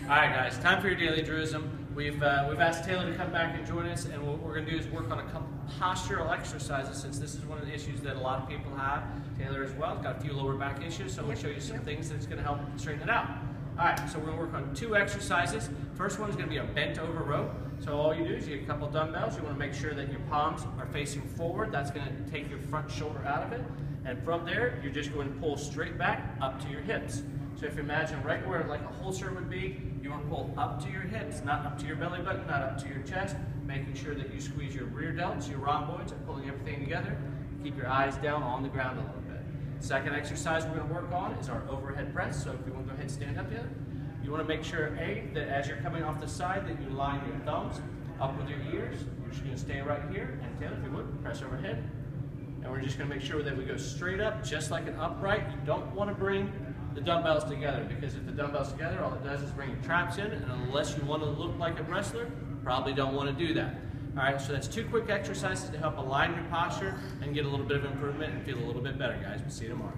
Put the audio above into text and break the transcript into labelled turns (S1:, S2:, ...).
S1: All right, guys, time for your daily Druism. We've asked Taylor to come back and join us, and what we're going to do is work on a couple postural exercises, since this is one of the issues that a lot of people have. Taylor as well, got a few lower back issues, so I'm going to show you some things that's going to help straighten it out. All right, so we're going to work on two exercises. First one is going to be a bent over row. So all you do is you get a couple dumbbells. You want to make sure that your palms are facing forward. That's going to take your front shoulder out of it. And from there, you're just going to pull straight back up to your hips. So if you imagine right where like a holster would be, you want to pull up to your hips, not up to your belly button, not up to your chest, making sure that you squeeze your rear delts, your rhomboids, and pulling everything together. Keep your eyes down on the ground a little bit. Second exercise we're going to work on is our overhead press. So if you want to go ahead and stand up together, you want to make sure, that as you're coming off the side, that you line your thumbs up with your ears. You're just going to stay right here. And Taylor, if you would, press overhead. And we're just going to make sure that we go straight up, just like an upright. You don't want to bring the dumbbells together, because if the dumbbells together, all it does is bring your traps in, and unless you want to look like a wrestler, probably don't want to do that. All right, so that's two quick exercises to help align your posture and get a little bit of improvement and feel a little bit better, guys. We'll see you tomorrow.